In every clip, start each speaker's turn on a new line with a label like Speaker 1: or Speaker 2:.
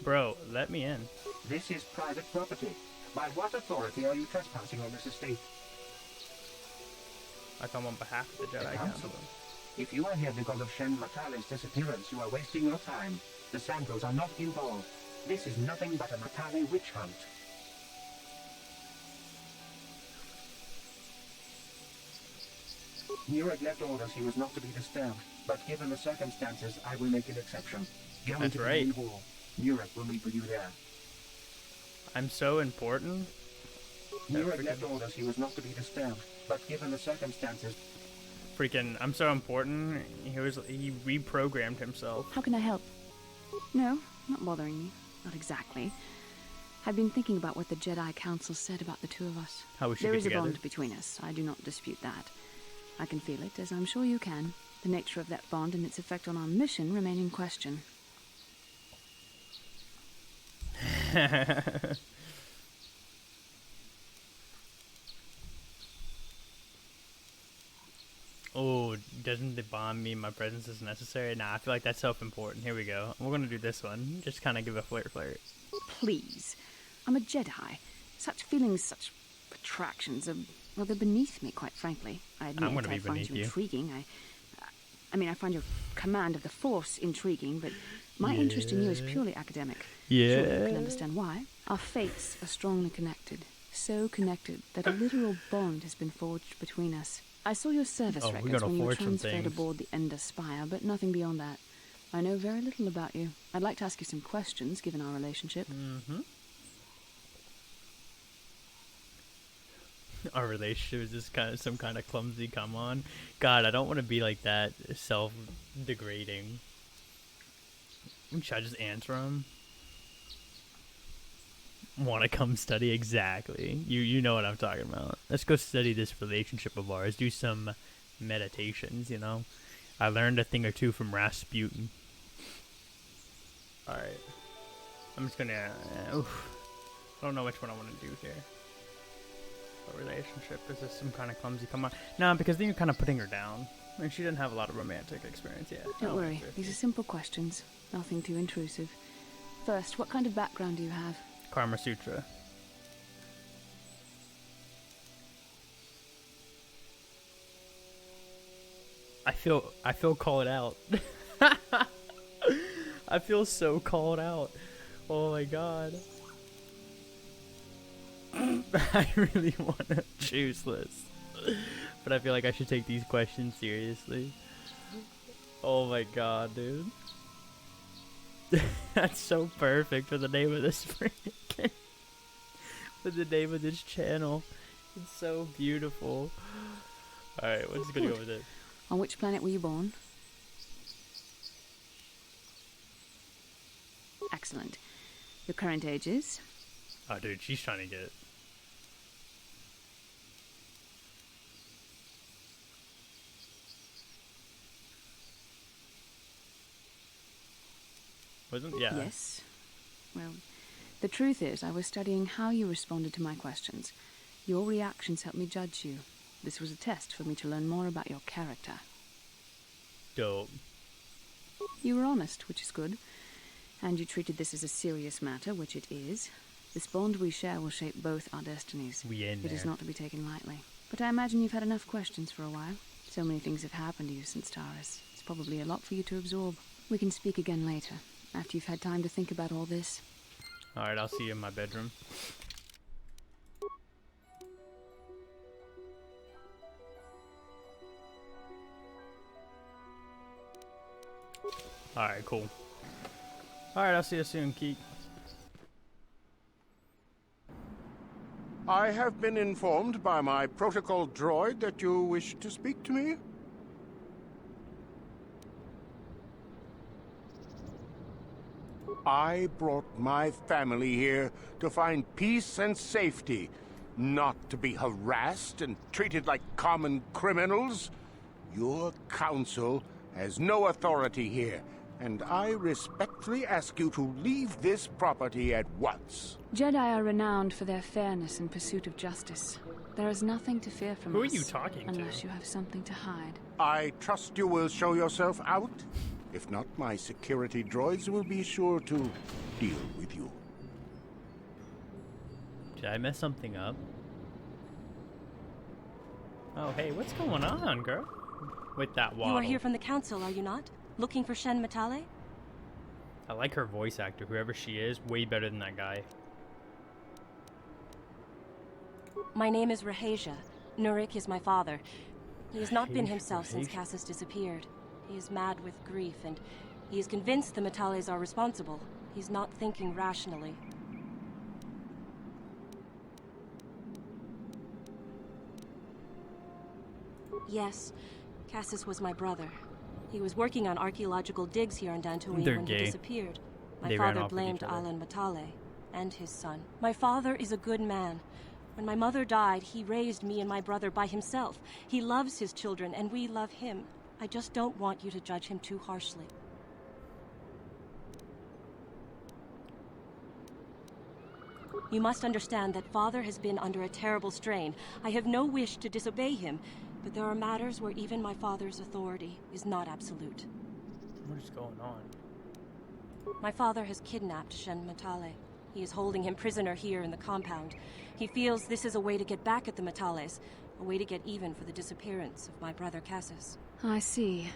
Speaker 1: Bro, let me in.
Speaker 2: This is private property. By what authority are you trespassing on this estate?
Speaker 1: I come on behalf of the Jedi Council.
Speaker 2: If you are here because of Shen Matale's disappearance, you are wasting your time. The Sandals are not involved. This is nothing but a Matale witch hunt. Nureg left orders he was not to be disturbed, but given the circumstances, I will make an exception. Go into the main hall. Nureg will meet with you there.
Speaker 1: I'm so important.
Speaker 2: Nureg left orders he was not to be disturbed, but given the circumstances...
Speaker 1: Freaking, I'm so important. He reprogrammed himself.
Speaker 3: How can I help? No, not bothering you. Not exactly. I've been thinking about what the Jedi Council said about the two of us.
Speaker 1: How we should
Speaker 3: There
Speaker 1: be
Speaker 3: is
Speaker 1: together.
Speaker 3: a bond between us. I do not dispute that. I can feel it, as I'm sure you can. The nature of that bond and its effect on our mission remain in question.
Speaker 1: Oh, doesn't the bond mean my presence is necessary? Nah, I feel like that's self-important. Here we go. We're gonna do this one. Just kind of give a flirt.
Speaker 3: Please. I'm a Jedi. Such feelings, such attractions are, well, they're beneath me, quite frankly. I admit I find you intriguing. I mean, I find your command of the Force intriguing, but my interest in you is purely academic.
Speaker 1: Yeah.
Speaker 3: Sure, you can understand why. Our fates are strongly connected. So connected that a literal bond has been forged between us. I saw your service records when you were transferred aboard the Ender Spire, but nothing beyond that. I know very little about you. I'd like to ask you some questions, given our relationship.
Speaker 1: Mm-hmm. Our relationship is just kind of some kind of clumsy come on. God, I don't want to be like that self-degrading. Should I just answer him? Want to come study? Exactly. You know what I'm talking about. Let's go study this relationship of ours. Do some meditations, you know. I learned a thing or two from Rasputin. Alright. I'm just gonna... I don't know which one I want to do here. A relationship? Is this some kind of clumsy come on? No, because then you're kind of putting her down. I mean, she didn't have a lot of romantic experience yet.
Speaker 3: Don't worry. These are simple questions. Nothing too intrusive. First, what kind of background do you have?
Speaker 1: Karma Sutra. I feel called out. I feel so called out. Oh my god. I really want to choose this. But I feel like I should take these questions seriously. Oh my god, dude. That's so perfect for the name of this freaking... for the name of this channel. It's so beautiful. Alright, we're just gonna go with it.
Speaker 3: On which planet were you born? Excellent. Your current age is?
Speaker 1: Oh, dude, she's trying to get it. Wasn't? Yeah.
Speaker 3: Yes. Well, the truth is, I was studying how you responded to my questions. Your reactions helped me judge you. This was a test for me to learn more about your character.
Speaker 1: Dope.
Speaker 3: You were honest, which is good. And you treated this as a serious matter, which it is. This bond we share will shape both our destinies. It is not to be taken lightly. But I imagine you've had enough questions for a while. So many things have happened to you since Taurus. It's probably a lot for you to absorb. We can speak again later, after you've had time to think about all this.
Speaker 1: Alright, I'll see you in my bedroom. Alright, cool. Alright, I'll see you soon, Keek.
Speaker 4: I have been informed by my protocol droid that you wish to speak to me. I brought my family here to find peace and safety, not to be harassed and treated like common criminals. Your council has no authority here, and I respectfully ask you to leave this property at once.
Speaker 3: Jedi are renowned for their fairness and pursuit of justice. There is nothing to fear from us.
Speaker 1: Who are you talking to?
Speaker 3: Unless you have something to hide.
Speaker 4: I trust you will show yourself out. If not, my security droids will be sure to deal with you.
Speaker 1: Did I mess something up? Oh, hey, what's going on, girl? With that waddle.
Speaker 5: You are here from the council, are you not? Looking for Shen Matale?
Speaker 1: I like her voice actor, whoever she is, way better than that guy.
Speaker 5: My name is Rahasia. Nurik is my father. He has not been himself since Cassis disappeared. He is mad with grief, and he is convinced the Matales are responsible. He's not thinking rationally. Yes, Cassis was my brother. He was working on archaeological digs here in Dantooine when he disappeared. My father blamed Alan Matale and his son. My father is a good man. When my mother died, he raised me and my brother by himself. He loves his children, and we love him. I just don't want you to judge him too harshly. You must understand that Father has been under a terrible strain. I have no wish to disobey him, but there are matters where even my father's authority is not absolute.
Speaker 1: What is going on?
Speaker 5: My father has kidnapped Shen Matale. He is holding him prisoner here in the compound. He feels this is a way to get back at the Matales, a way to get even for the disappearance of my brother Cassis.
Speaker 3: I see.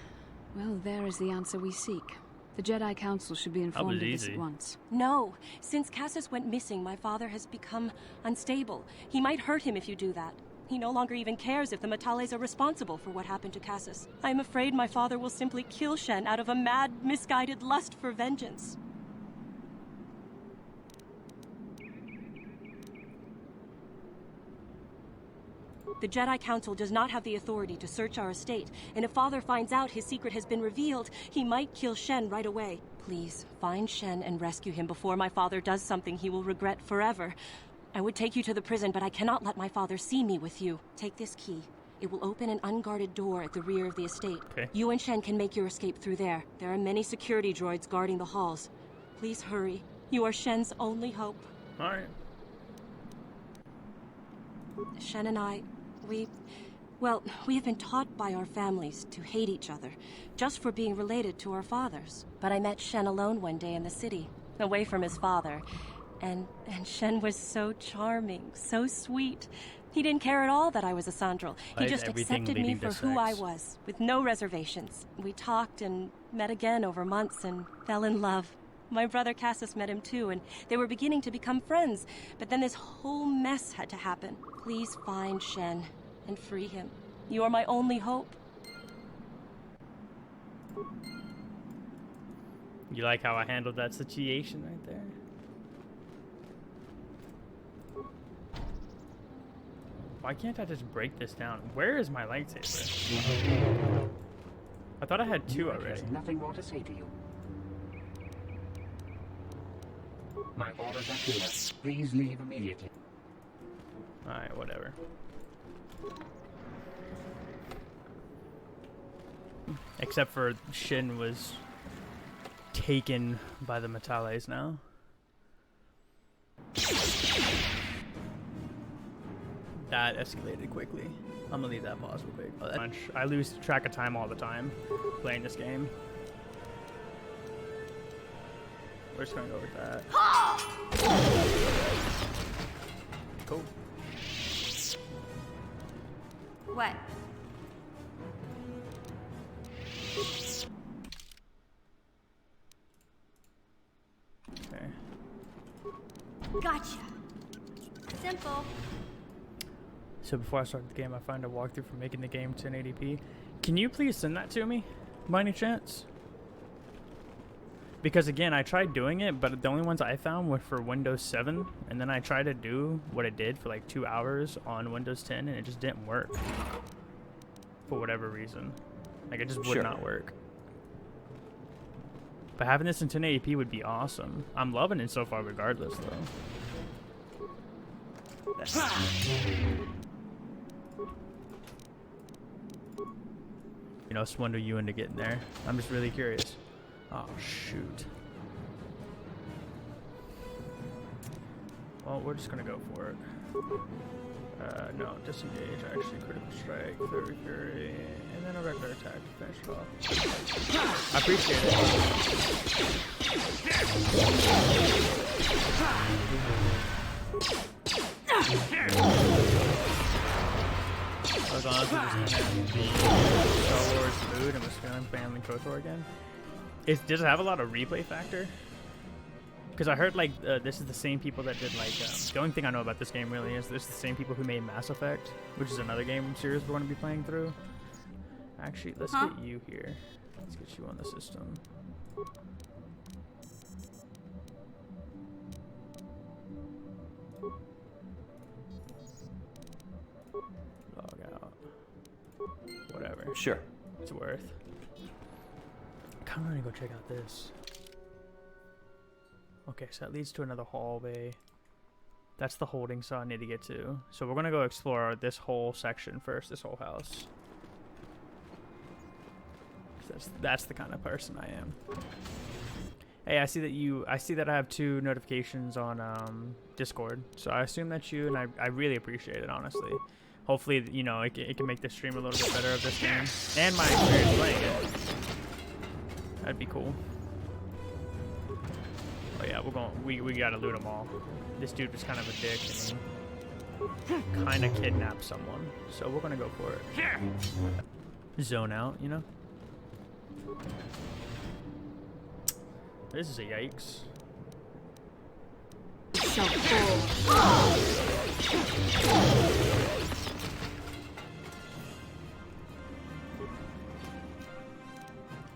Speaker 3: Well, there is the answer we seek. The Jedi Council should be informed of this at once.
Speaker 5: No. Since Cassis went missing, my father has become unstable. He might hurt him if you do that. He no longer even cares if the Matales are responsible for what happened to Cassis. I am afraid my father will simply kill Shen out of a mad, misguided lust for vengeance. The Jedi Council does not have the authority to search our estate, and if Father finds out his secret has been revealed, he might kill Shen right away. Please, find Shen and rescue him before my father does something he will regret forever. I would take you to the prison, but I cannot let my father see me with you. Take this key. It will open an unguarded door at the rear of the estate.
Speaker 1: Okay.
Speaker 5: You and Shen can make your escape through there. There are many security droids guarding the halls. Please hurry. You are Shen's only hope.
Speaker 1: All right.
Speaker 5: Shen and I, we have been taught by our families to hate each other, just for being related to our fathers. But I met Shen alone one day in the city, away from his father. And Shen was so charming, so sweet. He didn't care at all that I was a Sandral. He just accepted me for who I was, with no reservations. We talked and met again over months and fell in love. My brother Cassis met him too, and they were beginning to become friends. But then this whole mess had to happen. Please find Shen and free him. You are my only hope.
Speaker 1: You like how I handled that situation right there? Why can't I just break this down? Where is my lightsaber? I thought I had two already.
Speaker 2: There's nothing more to say to you. My orders are clear. Please leave immediately.
Speaker 1: Alright, whatever. Except for Shin was taken by the Matales now. That escalated quickly. I'm gonna leave that pause real quick. I lose track of time all the time playing this game. We're just gonna go with that. Cool.
Speaker 6: What?
Speaker 1: Okay.
Speaker 6: Gotcha. Simple.
Speaker 1: So before I start the game, I find a walkthrough for making the game 1080p. Can you please send that to me, by any chance? Because again, I tried doing it, but the only ones I found were for Windows 7, and then I tried to do what it did for like 2 hours on Windows 10, and it just didn't work. For whatever reason. Like, it just would not work. But having this in 1080p would be awesome. I'm loving it so far regardless, though. You know, swindle you into getting there. I'm just really curious. Oh, shoot. Well, we're just gonna go for it. No, disengage, actually, critical strike, flurry fury, and then a regular attack to finish it off. I appreciate it. I was honestly just in the Star Wars mood and was feeling family KOTOR again. Does it have a lot of replay factor? Because I heard like this is the same people that did like the only thing I know about this game really is this is the same people who made Mass Effect, which is another game series we're going to be playing through. Actually, let's get you here. Let's get you on the system. Log out. Whatever.
Speaker 7: Sure.
Speaker 1: It's worth. I kind of want to go check out this. Okay, so that leads to another hallway. That's the holding cell I need to get to. So we're gonna go explore this whole section first, this whole house. That's the kind of person I am. Hey, I see that I have 2 notifications on Discord. So I assume that's you, and I really appreciate it, honestly. Hopefully, you know, it can make the stream a little bit better of this game and my experience playing it. That'd be cool. Oh yeah, we gotta loot them all. This dude was kind of a dick and he kind of kidnapped someone, so we're gonna go for it. Zone out, you know. This is a yikes.
Speaker 3: So cool.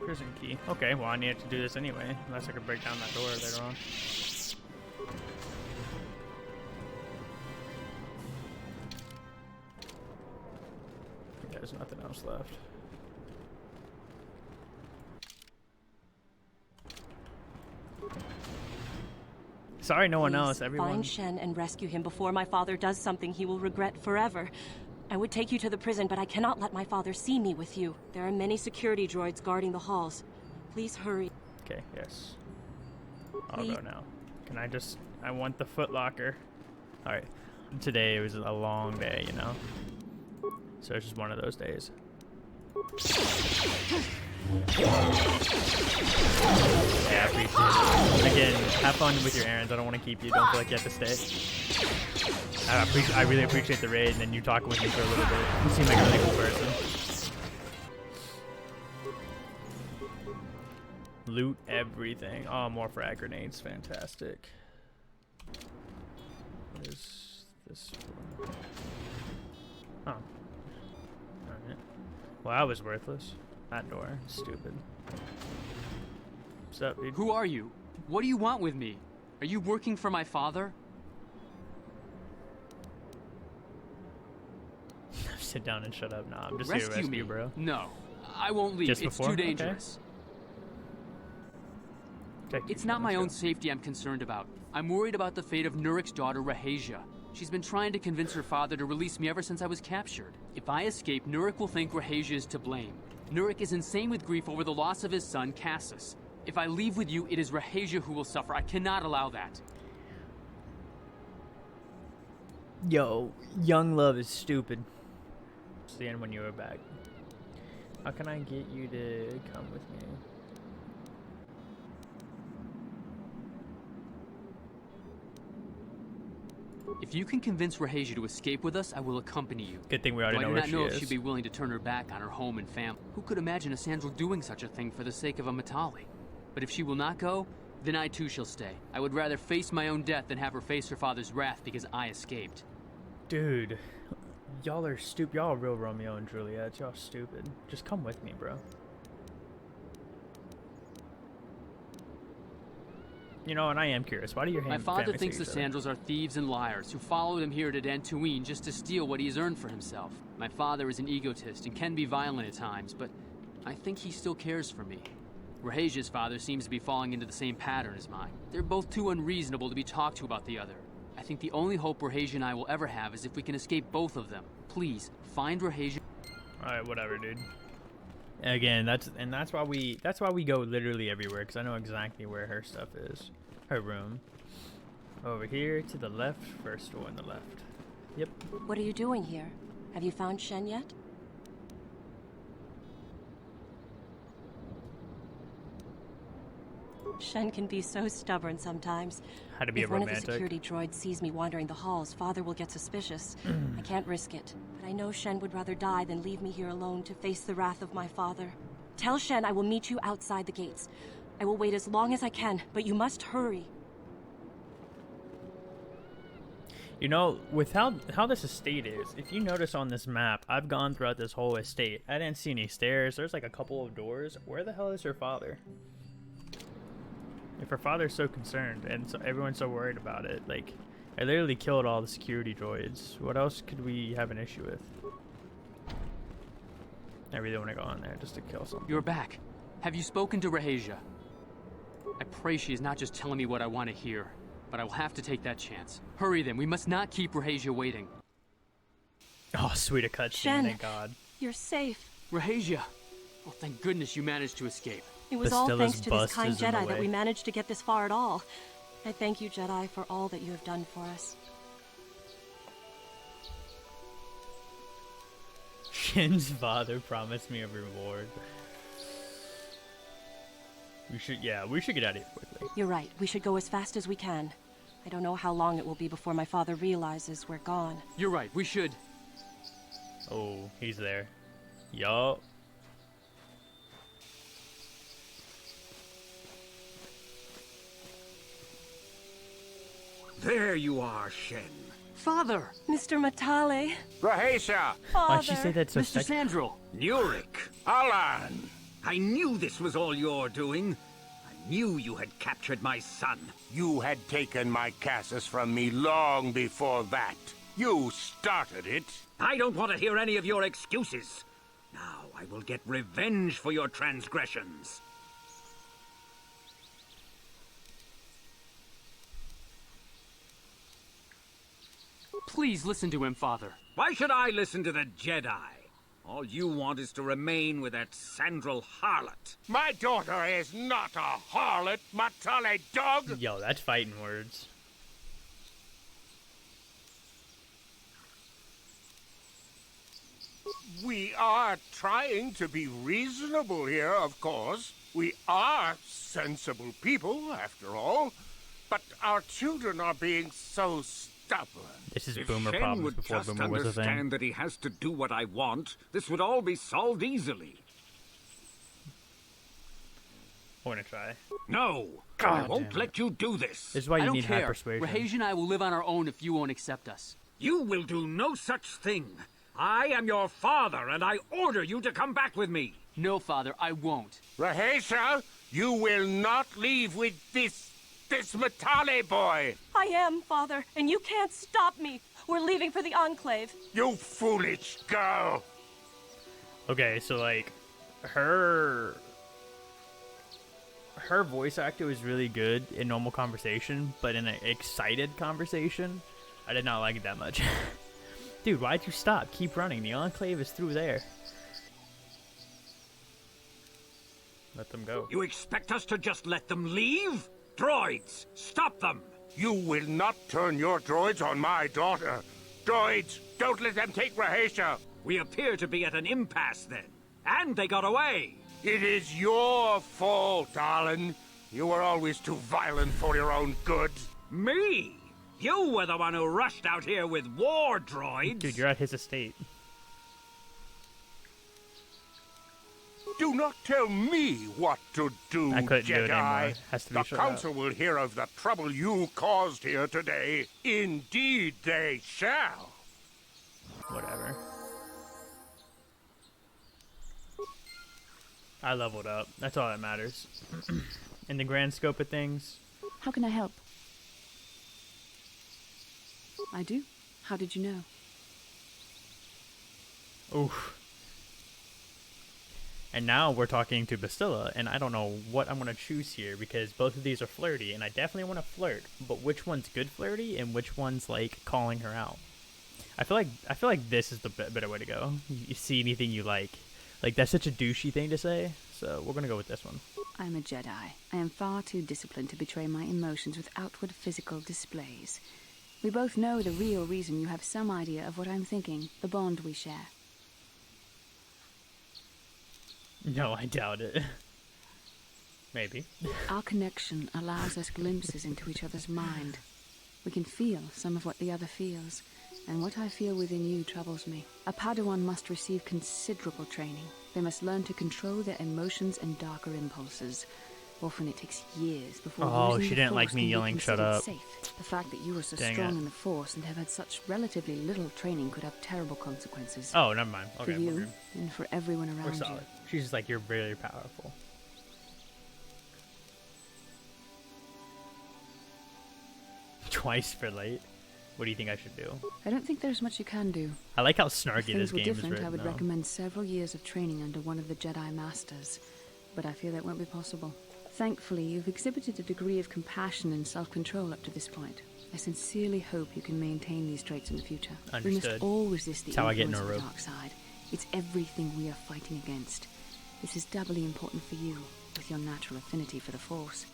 Speaker 1: Prison key. Okay, well I needed to do this anyway, unless I could break down that door later on. There's nothing else left. Sorry, no one else. Everyone.
Speaker 5: Find Shen and rescue him before my father does something he will regret forever. I would take you to the prison, but I cannot let my father see me with you. There are many security droids guarding the halls. Please hurry.
Speaker 1: Okay, yes. I'll go now. Can I just... I want the footlocker. Alright. Today was a long day, you know? So it's just one of those days. Yeah, I appreciate it. Again, have fun with your errands. I don't want to keep you. Don't feel like you have to stay. I really appreciate the raid, and then you talking with me for a little bit. You seem like a really cool person. Loot everything. Oh, more frag grenades. Fantastic. What is this for? Oh. Alright. Well, that was worthless. That door. Stupid. What's up, dude?
Speaker 8: Who are you? What do you want with me? Are you working for my father?
Speaker 1: Sit down and shut up. Nah, I'm just here to rescue
Speaker 8: me,
Speaker 1: you, bro.
Speaker 8: No, I won't leave.
Speaker 1: Just
Speaker 8: it's
Speaker 1: before?
Speaker 8: too dangerous.
Speaker 1: Okay.
Speaker 8: It's not my own safety I'm concerned about. I'm worried about the fate of Nurik's daughter, Rahasia. She's been trying to convince her father to release me ever since I was captured. If I escape, Nurik will think Rahasia is to blame. Nurik is insane with grief over the loss of his son, Cassus. If I leave with you, it is Rahasia who will suffer. I cannot allow that.
Speaker 1: Yo, young love is stupid. It's the end when you were back. How can I get you to come with me?
Speaker 8: If you can convince Rahasia to escape with us, I will accompany you.
Speaker 1: Good thing we already know where she is.
Speaker 8: I do not know if she'd be willing to turn her back on her home and family. Who could imagine a Sandral doing such a thing for the sake of a Matali? But if she will not go, then I too shall stay. I would rather face my own death than have her face her father's wrath because I escaped.
Speaker 1: Dude, y'all are stupid. Y'all are real Romeo and Juliet. Y'all stupid. Just come with me, bro. You know, and I am curious. Why do your
Speaker 8: My father thinks the Sandrals are thieves and liars who followed him here to Dantooine just to steal what he's earned for himself. My father is an egotist and can be violent at times, but I think he still cares for me. Rahasia's father seems to be falling into the same pattern as mine. They're both too unreasonable to be talked to about the other. I think the only hope Rahasia and I will ever have is if we can escape both of them. Please, find Rahasia.
Speaker 1: Alright, whatever, dude. Again, that's why we go literally everywhere, because I know exactly where her stuff is. Her room. Over here to the left, first door on the left. Yep.
Speaker 5: What are you doing here? Have you found Shen yet? Shen can be so stubborn sometimes.
Speaker 1: How to be
Speaker 5: If
Speaker 1: a
Speaker 5: one of the
Speaker 1: romantic.
Speaker 5: security droids sees me wandering the halls, Father will get suspicious. I can't risk it. But I know Shen would rather die than leave me here alone to face the wrath of my father. Tell Shen I will meet you outside the gates. I will wait as long as I can, but you must hurry.
Speaker 1: You know, with how this estate is, if you notice on this map, I've gone throughout this whole estate. I didn't see any stairs. There's like a couple of doors. Where the hell is her father? If her father's so concerned and so everyone's so worried about it, like, I literally killed all the security droids. What else could we have an issue with? I really want to go in there just to kill someone.
Speaker 8: You're back. Have you spoken to Rahasia? I pray she is not just telling me what I want to hear, but I will have to take that chance. Hurry then, we must not keep Rahasia waiting.
Speaker 1: Oh, sweet a cutscene,
Speaker 5: Shen,
Speaker 1: thank God.
Speaker 5: you're safe.
Speaker 8: Rahasia! Oh, thank goodness you managed to escape.
Speaker 5: It was all
Speaker 1: Bastilla's
Speaker 5: thanks to this
Speaker 1: bust
Speaker 5: kind
Speaker 1: is in the
Speaker 5: Jedi that
Speaker 1: way.
Speaker 5: we managed to get this far at all. I thank you, Jedi, for all that you have done for us.
Speaker 1: Shin's father promised me a reward. We should get out of here quickly.
Speaker 5: You're right. We should go as fast as we can. I don't know how long it will be before my father realizes we're gone.
Speaker 8: You're right, we should.
Speaker 1: Oh, he's there. Yup.
Speaker 7: There you are, Shen.
Speaker 8: Father!
Speaker 5: Mr. Matale.
Speaker 4: Rahasia!
Speaker 5: Father.
Speaker 1: Why'd she say that so
Speaker 8: Mr.
Speaker 1: sexy?
Speaker 8: Sandrel!
Speaker 7: Nurik.
Speaker 4: Alan!
Speaker 7: I knew this was all your doing. I knew you had captured my son.
Speaker 4: You had taken my Cassus from me long before that. You started it.
Speaker 7: I don't want to hear any of your excuses. Now I will get revenge for your transgressions.
Speaker 8: Please listen to him, Father.
Speaker 7: Why should I listen to the Jedi? All you want is to remain with that Sandral harlot.
Speaker 4: My daughter is not a harlot, Matale dog!
Speaker 1: Yo, that's fighting words.
Speaker 4: We are trying to be reasonable here, of course. We are sensible people, after all. But our children are being so stubborn.
Speaker 1: This is
Speaker 7: If
Speaker 1: boomer
Speaker 7: Shen
Speaker 1: problems
Speaker 7: would
Speaker 1: before
Speaker 7: just
Speaker 1: boomer was a thing.
Speaker 7: understand that he has to do what I want, this would all be solved easily.
Speaker 1: I want to try.
Speaker 7: No,
Speaker 1: God
Speaker 7: I won't
Speaker 1: damn
Speaker 7: let you do this.
Speaker 1: This is why
Speaker 8: I
Speaker 1: you
Speaker 8: don't
Speaker 1: need high
Speaker 8: care.
Speaker 1: persuasion.
Speaker 8: Rahasia and I will live on our own if you won't accept us.
Speaker 7: You will do no such thing. I am your father, and I order you to come back with me.
Speaker 8: No, Father, I won't.
Speaker 4: Rahasia, you will not leave with this Matale boy.
Speaker 5: I am, Father, and you can't stop me. We're leaving for the Enclave.
Speaker 4: You foolish girl.
Speaker 1: Okay, so like, her voice actor was really good in normal conversation, but in an excited conversation, I did not like it that much. Dude, why'd you stop? Keep running. The Enclave is through there. Let them go.
Speaker 7: You expect us to just let them leave? Droids, stop them!
Speaker 4: You will not turn your droids on my daughter. Droids, don't let them take Rahasia.
Speaker 7: We appear to be at an impasse then. And they got away.
Speaker 4: It is your fault, Alan. You were always too violent for your own good.
Speaker 7: Me? You were the one who rushed out here with war droids.
Speaker 1: Dude, you're at his estate.
Speaker 4: Do not tell me what to do,
Speaker 1: I couldn't do it anymore.
Speaker 4: Jedi.
Speaker 1: Has to be
Speaker 4: The
Speaker 1: shut up.
Speaker 4: Council will hear of the trouble you caused here today. Indeed they shall.
Speaker 1: Whatever. I leveled up. That's all that matters. In the grand scope of things.
Speaker 3: How can I help? I do. How did you know?
Speaker 1: Oof. And now we're talking to Bastilla, and I don't know what I'm going to choose here, because both of these are flirty, and I definitely want to flirt, but which one's good flirty, and which one's, like, calling her out? I feel like this is the better way to go. You see anything you like. Like, that's such a douchey thing to say, so we're going to go with this one.
Speaker 3: I'm a Jedi. I am far too disciplined to betray my emotions with outward physical displays. We both know the real reason you have some idea of what I'm thinking, the bond we share.
Speaker 1: No, I doubt it. Maybe.
Speaker 3: Our connection allows us glimpses into each other's mind. We can feel some of what the other feels, and what I feel within you troubles me. A Padawan must receive considerable training. They must learn to control their emotions and darker impulses. Often it takes years before using
Speaker 1: she
Speaker 3: the
Speaker 1: didn't like
Speaker 3: Force
Speaker 1: me
Speaker 3: can be
Speaker 1: yelling, "Shut
Speaker 3: considered
Speaker 1: up."
Speaker 3: safe. The fact that you are so
Speaker 1: Dang
Speaker 3: strong
Speaker 1: it.
Speaker 3: in the Force and have had such relatively little training could have terrible consequences.
Speaker 1: Oh, never mind.
Speaker 3: For
Speaker 1: Okay,
Speaker 3: you, and for everyone
Speaker 1: we're
Speaker 3: around you.
Speaker 1: solid. She's just like, you're very powerful. Twice for late. What do you think I should do?
Speaker 3: I don't think there's much you can do.
Speaker 1: I like how
Speaker 3: If
Speaker 1: snarky
Speaker 3: things
Speaker 1: this
Speaker 3: were
Speaker 1: game is
Speaker 3: different,
Speaker 1: written,
Speaker 3: I would
Speaker 1: though.
Speaker 3: recommend several years of training under one of the Jedi Masters, but I fear that won't be possible. Thankfully, you've exhibited a degree of compassion and self-control up to this point. I sincerely hope you can maintain these traits in the future. We
Speaker 1: Understood.
Speaker 3: must all resist the
Speaker 1: That's how I get in
Speaker 3: influence
Speaker 1: a
Speaker 3: of the
Speaker 1: rope.
Speaker 3: dark side. It's everything we are fighting against. This is doubly important for you, with your natural affinity for the Force.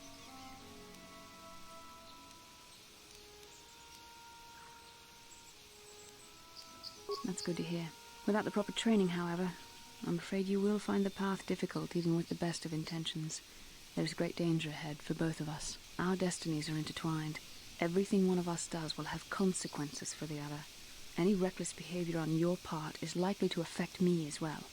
Speaker 3: That's good to hear. Without the proper training, however, I'm afraid you will find the path difficult even with the best of intentions. There's great danger ahead for both of us. Our destinies are intertwined. Everything one of us does will have consequences for the other. Any reckless behavior on your part is likely to affect me as well.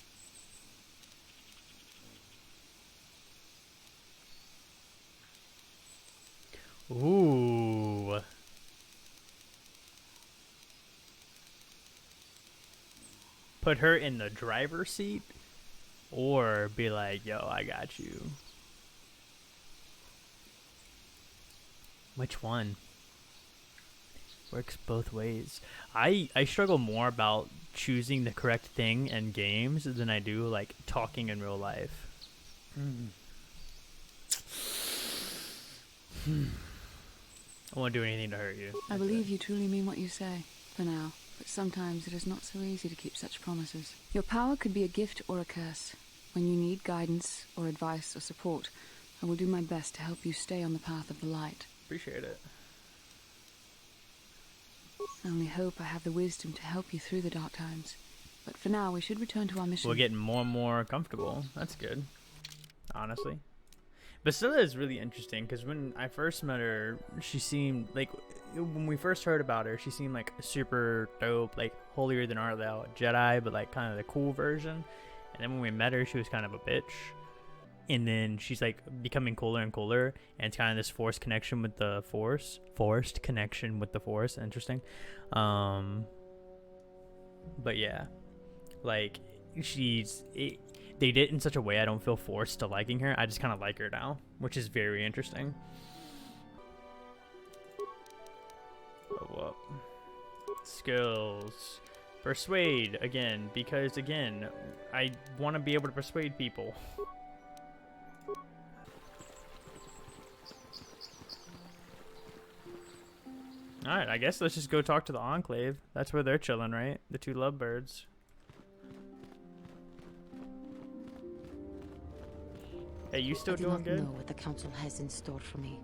Speaker 1: Ooh. Put her in the driver's seat, or be like, yo, I got you. Which one? Works both ways. I struggle more about choosing the correct thing in games than I do like talking in real life. I won't do anything to hurt you.
Speaker 3: I believe you truly mean what you say, for now, but sometimes it is not so easy to keep such promises. Your power could be a gift or a curse. When you need guidance or advice or support, I will do my best to help you stay on the path of the light.
Speaker 1: Appreciate it.
Speaker 3: I only hope I have the wisdom to help you through the dark times. But for now, we should return to our mission.
Speaker 1: We're getting more and more comfortable. That's good, honestly. Basila is really interesting because when I first met her, she seemed like, when we first heard about her, she seemed like super dope, like holier than thou Jedi, but like kind of the cool version. And then when we met her, she was kind of a bitch. And then she's like becoming cooler and cooler, and it's kind of this forced connection with the Force. Forced connection with the Force. Interesting. But yeah, like they did it in such a way I don't feel forced to liking her. I just kind of like her now, which is very interesting. Oh, up. Skills. Persuade again, because again, I want to be able to persuade people. Alright, I guess let's just go talk to the Enclave. That's where they're chilling, right? The two lovebirds. Hey, you still doing good?
Speaker 9: I do not know what the Council has in store for me,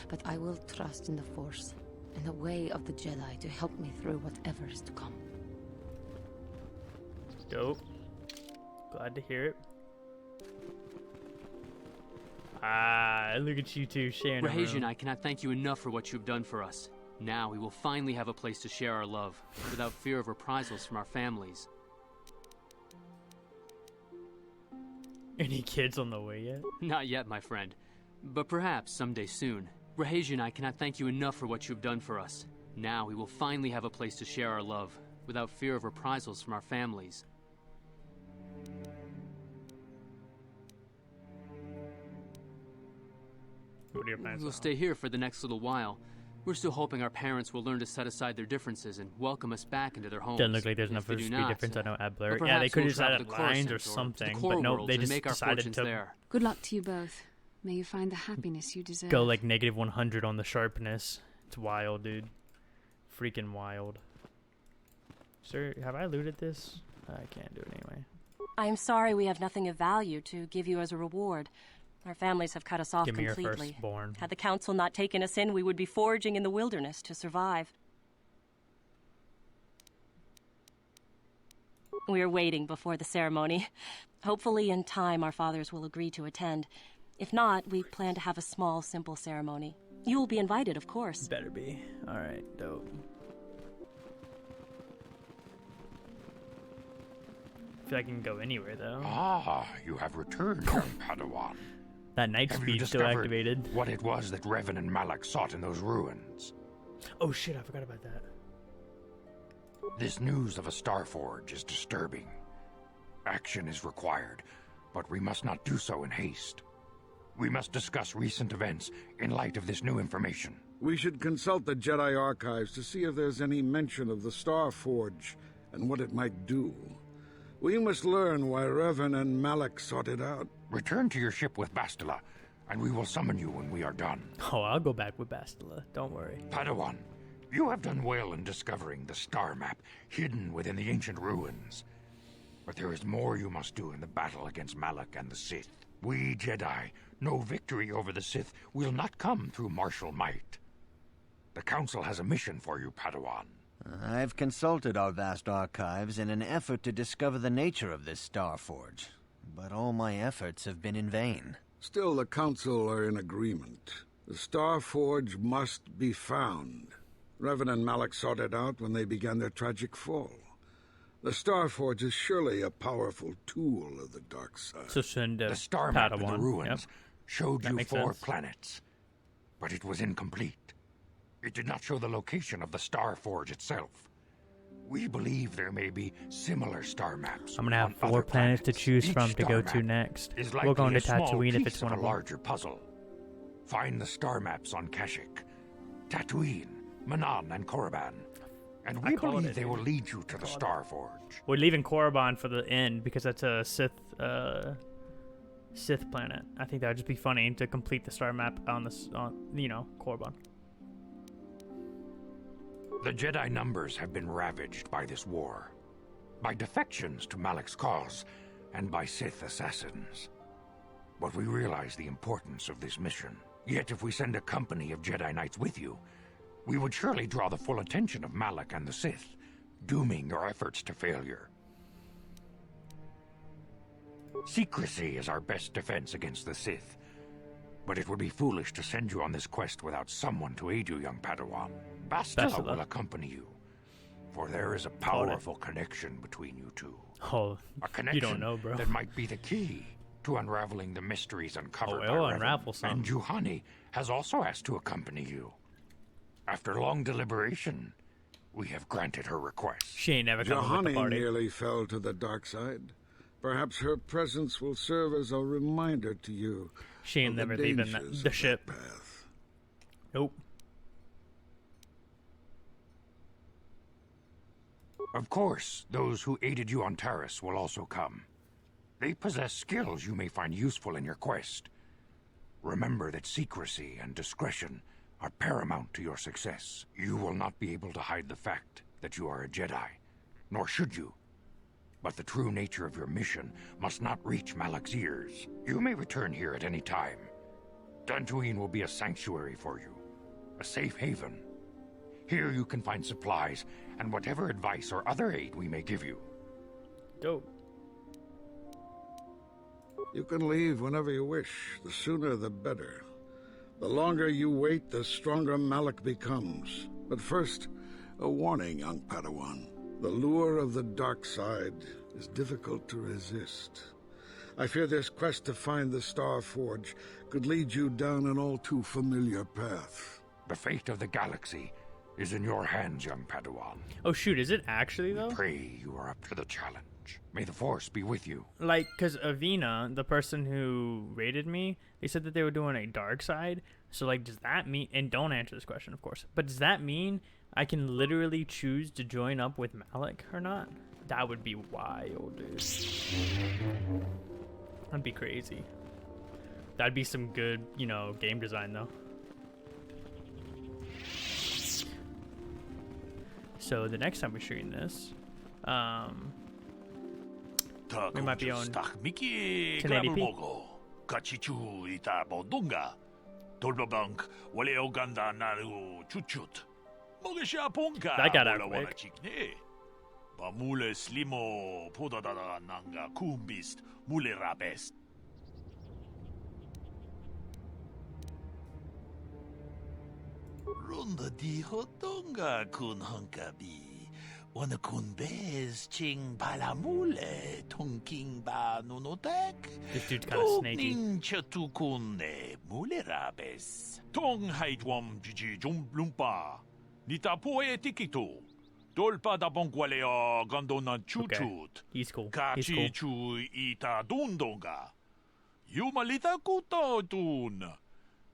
Speaker 9: but I will trust in the Force and the way of the Jedi to help me through whatever is to come.
Speaker 1: Dope. Glad to hear it. Ah, look at you two sharing a room.
Speaker 8: Rahesia and I cannot thank you enough for what you've done for us. Now we will finally have a place to share our love, without fear of reprisals from our families.
Speaker 1: Any kids on the way yet?
Speaker 8: Not yet, my friend. But perhaps someday soon. Rahesia and I cannot thank you enough for what you've done for us. Now we will finally have a place to share our love, without fear of reprisals from our families.
Speaker 1: What are your plans
Speaker 8: We'll
Speaker 1: now?
Speaker 8: stay here for the next little while. We're still hoping our parents will learn to set aside their differences and welcome us back into their homes.
Speaker 1: Doesn't look like there's
Speaker 8: If
Speaker 1: enough
Speaker 8: they
Speaker 1: for
Speaker 8: do
Speaker 1: us to be
Speaker 8: not,
Speaker 1: different. I know add blur.
Speaker 8: or
Speaker 1: Yeah, they
Speaker 8: perhaps
Speaker 1: could
Speaker 8: we'll
Speaker 1: have just
Speaker 8: travel
Speaker 1: added
Speaker 8: to
Speaker 1: lines or
Speaker 8: Coruscant to
Speaker 1: something,
Speaker 8: the core
Speaker 1: but nope,
Speaker 8: worlds
Speaker 1: they
Speaker 8: and
Speaker 1: just
Speaker 8: make our
Speaker 1: decided
Speaker 8: fortunes
Speaker 1: to
Speaker 8: there.
Speaker 3: Good luck to you both. May you find the happiness you deserve.
Speaker 1: go like negative 100 on the sharpness. It's wild, dude. Freaking wild. Sir, have I looted this? I can't do it anyway.
Speaker 5: I'm sorry we have nothing of value to give you as a reward. Our families have cut us off
Speaker 1: Give me your
Speaker 5: completely.
Speaker 1: firstborn.
Speaker 5: Had the Council not taken us in, we would be foraging in the wilderness to survive. We are waiting before the ceremony. Hopefully in time our fathers will agree to attend. If not, we plan to have a small, simple ceremony. You will be invited, of course.
Speaker 1: Better be. Alright, dope. I feel like I can go anywhere, though.
Speaker 10: Ah, you have returned, young Padawan.
Speaker 1: That night speed still activated.
Speaker 10: What it was that Revan and Malak sought in those ruins?
Speaker 1: Oh shit, I forgot about that.
Speaker 10: This news of a Star Forge is disturbing. Action is required, but we must not do so in haste. We must discuss recent events in light of this new information.
Speaker 11: We should consult the Jedi archives to see if there's any mention of the Star Forge and what it might do. We must learn why Revan and Malak sought it out.
Speaker 10: Return to your ship with Bastila, and we will summon you when we are done.
Speaker 1: Oh, I'll go back with Bastila. Don't worry.
Speaker 10: Padawan, you have done well in discovering the star map hidden within the ancient ruins. But there is more you must do in the battle against Malak and the Sith. We Jedi know victory over the Sith will not come through martial might. The Council has a mission for you, Padawan.
Speaker 12: I've consulted our vast archives in an effort to discover the nature of this Star Forge, but all my efforts have been in vain.
Speaker 11: Still, the Council are in agreement. The Star Forge must be found. Revan and Malak sought it out when they began their tragic fall. The Star Forge is surely a powerful tool of the dark side.
Speaker 1: So the
Speaker 10: star map in the ruins showed you 4 planets, but it was incomplete. It did not show the location of the Star Forge itself. We believe there may be similar star maps.
Speaker 1: I'm gonna have 4 planets to choose from to go to next. We're going to Tatooine if it's one of them.
Speaker 10: A larger puzzle. Find the star maps on Kashyyyk, Tatooine, Manan, and Korriban. And we believe they will lead you to the Star Forge.
Speaker 1: We're leaving Korriban for the end because that's a Sith planet. I think that would just be funny to complete the star map on Korriban.
Speaker 10: The Jedi numbers have been ravaged by this war, by defections to Malak's cause, and by Sith assassins. But we realize the importance of this mission. Yet if we send a company of Jedi Knights with you, we would surely draw the full attention of Malak and the Sith, dooming your efforts to failure. Secrecy is our best defense against the Sith, but it would be foolish to send you on this quest without someone to aid you, young Padawan. Bastila will accompany you, for there is a powerful connection between you two.
Speaker 1: Oh,
Speaker 10: a connection
Speaker 1: you don't know, bro.
Speaker 10: That might be the key to unraveling the mysteries uncovered by
Speaker 1: Revan. Unravel some.
Speaker 10: And Juhani has also asked to accompany you. After long deliberation, we have granted her request.
Speaker 1: She ain't never coming with the party.
Speaker 11: Juhani nearly fell to the dark side. Perhaps her presence will serve as a reminder to you.
Speaker 1: She ain't never leaving the ship. Nope.
Speaker 10: Of course, those who aided you on Taris will also come. They possess skills you may find useful in your quest. Remember that secrecy and discretion are paramount to your success. You will not be able to hide the fact that you are a Jedi, nor should you. But the true nature of your mission must not reach Malak's ears. You may return here at any time. Dantooine will be a sanctuary for you, a safe haven. Here you can find supplies and whatever advice or other aid we may give you.
Speaker 1: Dope.
Speaker 11: You can leave whenever you wish. The sooner the better. The longer you wait, the stronger Malak becomes. But first, a warning, young Padawan. The lure of the dark side is difficult to resist. I fear this quest to find the Star Forge could lead you down an all too familiar path.
Speaker 10: The fate of the galaxy is in your hands, young Padawan.
Speaker 1: Oh shoot, is it actually though?
Speaker 10: I pray you are up to the challenge. May the Force be with you.
Speaker 1: Like, cause Avina, the person who raided me, they said that they were doing a dark side. So like, does that mean, and don't answer this question of course, but does that mean I can literally choose to join up with Malak or not? That would be wild, dude. That'd be crazy. That'd be some good, game design though. So the next time we stream this, we might be on 1080p. That got out quick.
Speaker 13: Runda di hodonga kun hunkabi. Wana kun bez ching palamule tonking ba nunotek.
Speaker 1: This dude's kind of snaky.
Speaker 13: Nin chatukune mulerabes. Tong haidwam jiji jumblumpa. Nita poe tikito. Dolpa da bongualea gandona chuchut.
Speaker 1: Okay. He's cool.
Speaker 13: Kachi chu ita dundonga. Yumalita kuto dun.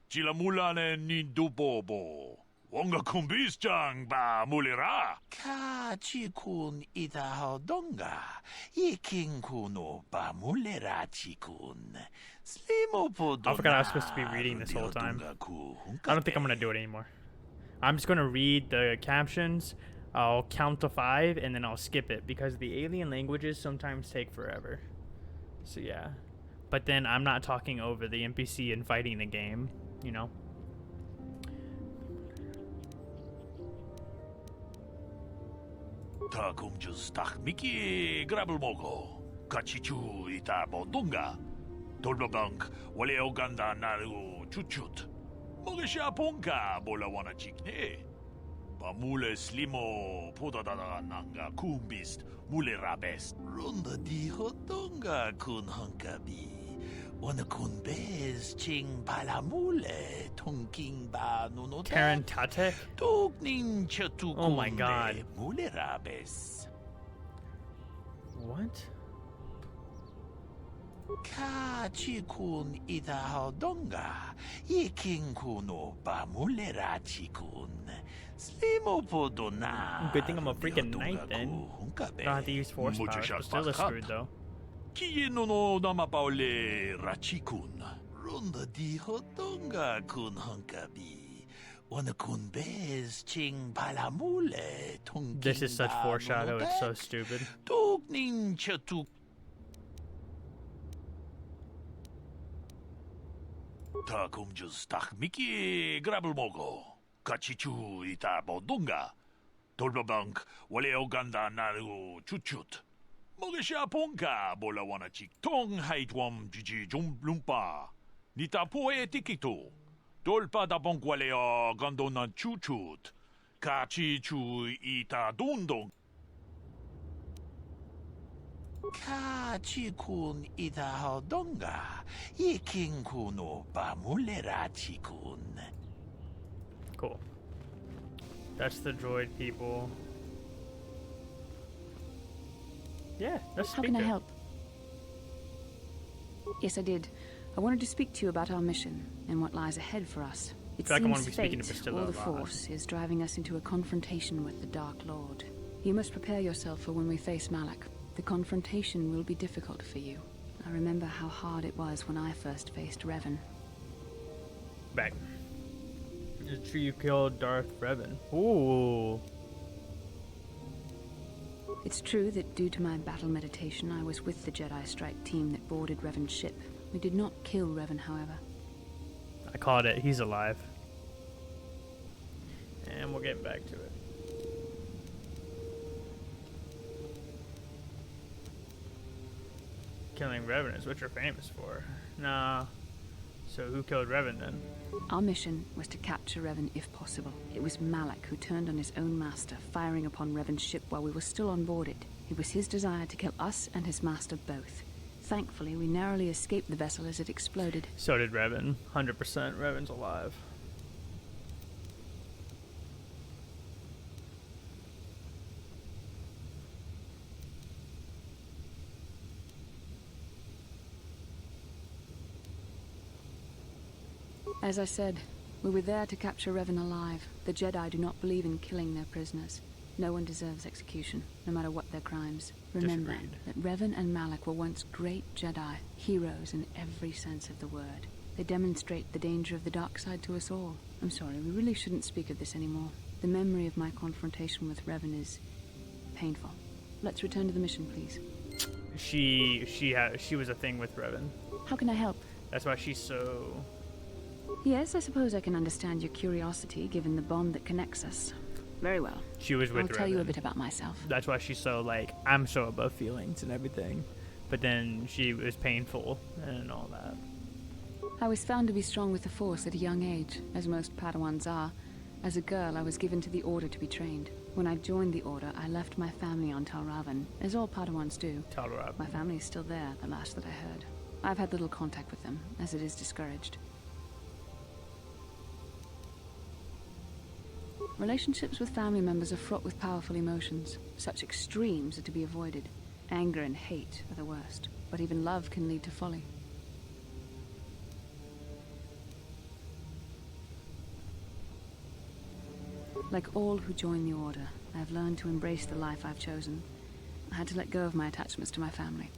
Speaker 13: Chilamulane nindubobo. Wonga kumbis chang ba mulira. Kachi kun ita hodonga. Yiking kuno ba mulera chikun. Slimo podona.
Speaker 1: I forgot I was supposed to be reading this whole time. I don't think I'm gonna do it anymore. I'm just gonna read the captions. I'll count to 5 and then I'll skip it because the alien languages sometimes take forever. So yeah. But then I'm not talking over the NPC and fighting the game, you know?
Speaker 13: Takum just tak miki grabel mogo. Kachichu ita bodunga. Tolbabank wale oganda naru chuchut. Mogesha ponka bola wana chikne. Mule slimo podadada nanga kumbist mule rabest. Runda di hodonga kun hunkabi. Wana kun bez ching palamule tonking ba nuno.
Speaker 1: Tarantate?
Speaker 13: Tognin chatu.
Speaker 1: Oh my god.
Speaker 13: Mule rabes.
Speaker 1: What?
Speaker 13: Kachi kun ida hodonga. Yiking kuno ba mule rachikun.
Speaker 1: Good thing I'm a freaking knight then. Don't have to use force powers, but still is screwed though.
Speaker 13: Kieno no namapaule rachikun. Runda di hodonga kun hunkabi. Wana kun bez ching palamule tonking.
Speaker 1: This is such foreshadow, it's so stupid.
Speaker 13: Tognin chatu. Takum just tak miki grabel mogo. Kachichu ita bodunga. Tolbabank wale oganda naru chuchut. Mogesha ponka bola wana chik. Tong haidwam jiji jumblumpa. Nita poe tikito. Dolpa da bongualea gandona chuchut. Kachichu ita dundong. Kachi kun ita hodonga. Yiking kuno ba mulera chikun.
Speaker 1: Cool. That's the droid people. Yeah, that's
Speaker 3: How can I help? Yes, I did. I wanted to speak to you about our mission and what lies ahead for us. It
Speaker 1: I feel like I want
Speaker 3: seems
Speaker 1: to be speaking to
Speaker 3: fate,
Speaker 1: Bastilla
Speaker 3: or the
Speaker 1: a lot.
Speaker 3: Force, is driving us into a confrontation with the Dark Lord. You must prepare yourself for when we face Malak. The confrontation will be difficult for you. I remember how hard it was when I first faced Revan.
Speaker 1: Back. It's true you killed Darth Revan. Ooh.
Speaker 3: It's true that due to my battle meditation, I was with the Jedi Strike team that boarded Revan's ship. We did not kill Revan, however.
Speaker 1: I called it. He's alive. And we'll get back to it. Killing Revan is what you're famous for. Nah. So who killed Revan then?
Speaker 3: Our mission was to capture Revan if possible. It was Malak who turned on his own master, firing upon Revan's ship while we were still on board it. It was his desire to kill us and his master both. Thankfully, we narrowly escaped the vessel as it exploded.
Speaker 1: So did Revan. 100% Revan's alive.
Speaker 3: As I said, we were there to capture Revan alive. The Jedi do not believe in killing their prisoners. No one deserves execution, no matter what their crimes. Remember that Revan and Malak were once great Jedi, heroes in every sense of the word. They demonstrate the danger of the dark side to us all. I'm sorry, we really shouldn't speak of this anymore. The memory of my confrontation with Revan is painful. Let's return to the mission, please.
Speaker 1: She was a thing with Revan.
Speaker 3: How can I help?
Speaker 1: That's why she's so...
Speaker 3: Yes, I suppose I can understand your curiosity, given the bond that connects us. Very well.
Speaker 1: She was with
Speaker 3: I'll tell you a bit about myself.
Speaker 1: That's why she's so, like, I'm so above feelings and everything. But then she was painful and all that.
Speaker 3: I was found to be strong with the Force at a young age, as most Padawans are. As a girl, I was given to the Order to be trained. When I joined the Order, I left my family on Tal Ravan, as all Padawans do.
Speaker 1: Tal Ravan.
Speaker 3: My family is still there, the last that I heard. I've had little contact with them, as it is discouraged. Relationships with family members are fraught with powerful emotions. Such extremes are to be avoided. Anger and hate are the worst, but even love can lead to folly. Like all who join the Order, I have learned to embrace the life I've chosen. I had to let go of my attachments to my family.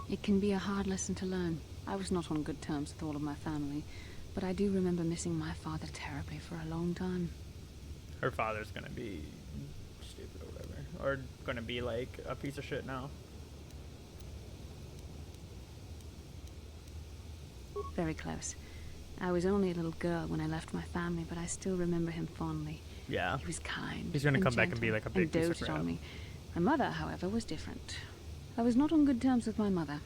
Speaker 3: It can be a hard lesson to learn. I was not on good terms with all of my family, but I do remember missing my father terribly for a long time.
Speaker 1: Her father's gonna be stupid or whatever. Or gonna be like a piece of shit now.
Speaker 3: Very close. I was only a little girl when I left my family, but I still remember him fondly.
Speaker 1: Yeah.
Speaker 3: He was kind.
Speaker 1: He's gonna
Speaker 3: and
Speaker 1: come back
Speaker 3: gentle,
Speaker 1: and be like a big piece of
Speaker 3: doted
Speaker 1: crap.
Speaker 3: on me. My mother, however, was different. I was not on good terms with my mother.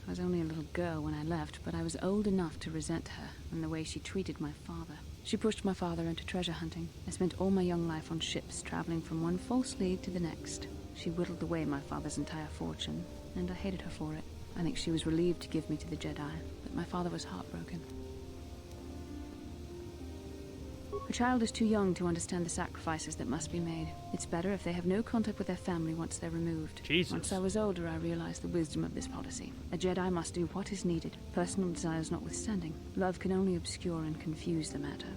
Speaker 3: I was only a little girl when I left, but I was old enough to resent her and the way she treated my father. She pushed my father into treasure hunting. I spent all my young life on ships, traveling from one false lead to the next. She whittled away my father's entire fortune, and I hated her for it. I think she was relieved to give me to the Jedi, but my father was heartbroken. A child is too young to understand the sacrifices that must be made. It's better if they have no contact with their family once they're removed.
Speaker 1: Jesus.
Speaker 3: Once I was older, I realized the wisdom of this policy. A Jedi must do what is needed, personal desires notwithstanding. Love can only obscure and confuse the matter.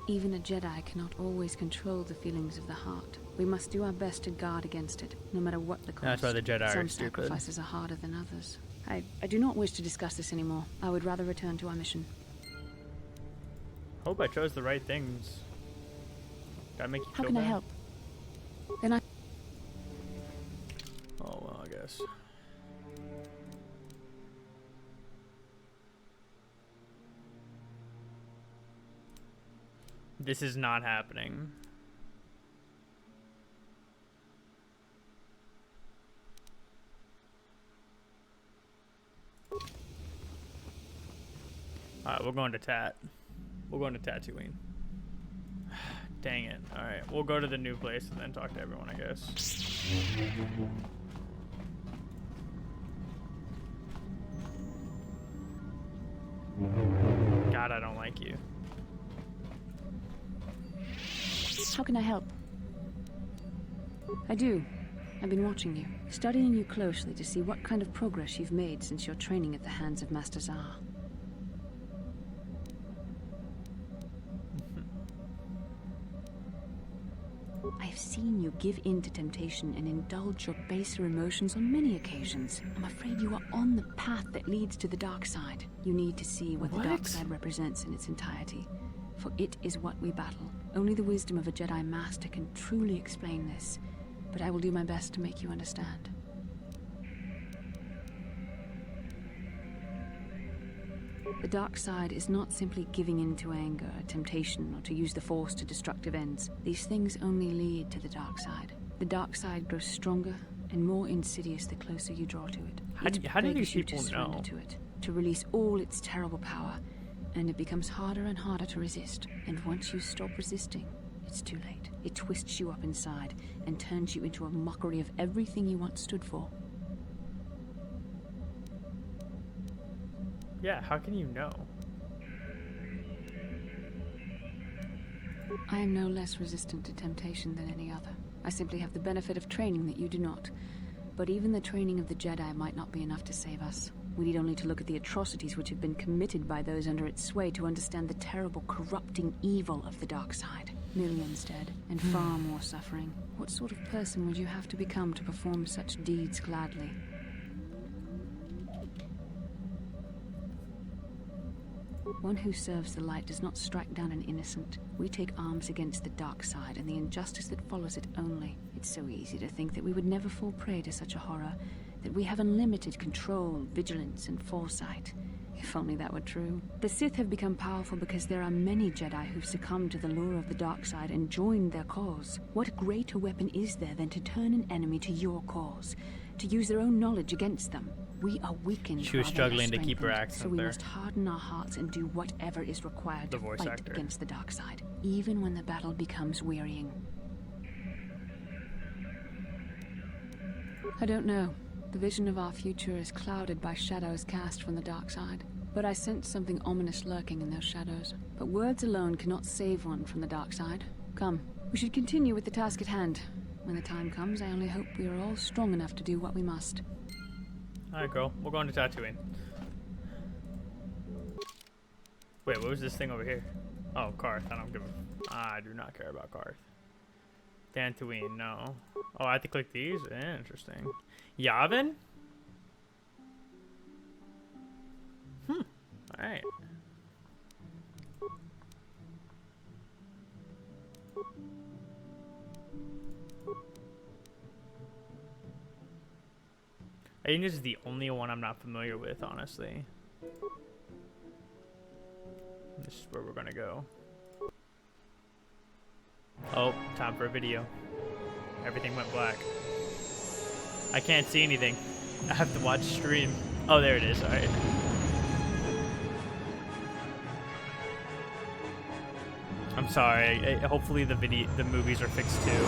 Speaker 3: Even a Jedi cannot always control the feelings of the heart. We must do our best to guard against it, no matter what the cost.
Speaker 1: That's why the Jedi are
Speaker 3: Some
Speaker 1: stupid.
Speaker 3: sacrifices are harder than others. I do not wish to discuss this anymore. I would rather return to our mission.
Speaker 1: Hope I chose the right things. Did I make you
Speaker 3: How
Speaker 1: feel
Speaker 3: can I
Speaker 1: bad?
Speaker 3: help? Then I...
Speaker 1: Oh, well, I guess. This is not happening. Alright, we're going to Tat. We're going to Tatooine. Dang it. Alright, we'll go to the new place and then talk to everyone, I guess. God, I don't like you.
Speaker 3: How can I help? I do. I've been watching you, studying you closely to see what kind of progress you've made since your training at the hands of Master Zar. I've seen you give in to temptation and indulge your baser emotions on many occasions. I'm afraid you are on the path that leads to the dark side. You need to see what the dark side represents in its entirety, for it is what we battle. Only the wisdom of a Jedi Master can truly explain this, but I will do my best to make you understand. The dark side is not simply giving in to anger, temptation, or to use the Force to destructive ends. These things only lead to the dark side. The dark side grows stronger and more insidious the closer you draw to it.
Speaker 1: How do these
Speaker 3: you
Speaker 1: people
Speaker 3: to surrender
Speaker 1: know?
Speaker 3: to it, to release all its terrible power, and it becomes harder and harder to resist. And once you stop resisting, it's too late. It twists you up inside and turns you into a mockery of everything you once stood for.
Speaker 1: Yeah, how can you know?
Speaker 3: I am no less resistant to temptation than any other. I simply have the benefit of training that you do not. But even the training of the Jedi might not be enough to save us. We need only to look at the atrocities which have been committed by those under its sway to understand the terrible, corrupting evil of the dark side. Millions dead, and far more suffering. What sort of person would you have to become to perform such deeds gladly? One who serves the light does not strike down an innocent. We take arms against the dark side and the injustice that follows it only. It's so easy to think that we would never fall prey to such a horror, that we have unlimited control, vigilance, and foresight. If only that were true. The Sith have become powerful because there are many Jedi who've succumbed to the lure of the dark side and joined their cause. What greater weapon is there than to turn an enemy to your cause? To use their own knowledge against them? We are weakened.
Speaker 1: She was struggling to keep her accent
Speaker 3: so we
Speaker 1: there.
Speaker 3: must harden our hearts and do whatever is required to fight
Speaker 1: actor.
Speaker 3: against the dark side, even when the battle becomes wearying. I don't know. The vision of our future is clouded by shadows cast from the dark side. But I sense something ominous lurking in those shadows. But words alone cannot save one from the dark side. Come, we should continue with the task at hand. When the time comes, I only hope we are all strong enough to do what we must.
Speaker 1: Alright, girl. We're going to Tatooine. Wait, what was this thing over here? Oh, Karth. I do not care about Karth. Tatooine, no. Oh, I have to click these? Interesting. Yavin? Alright. I think this is the only one I'm not familiar with, honestly. This is where we're gonna go. Oh, time for a video. Everything went black. I can't see anything. I have to watch stream. Oh, there it is. Alright. I'm sorry. Hopefully the movies are fixed too.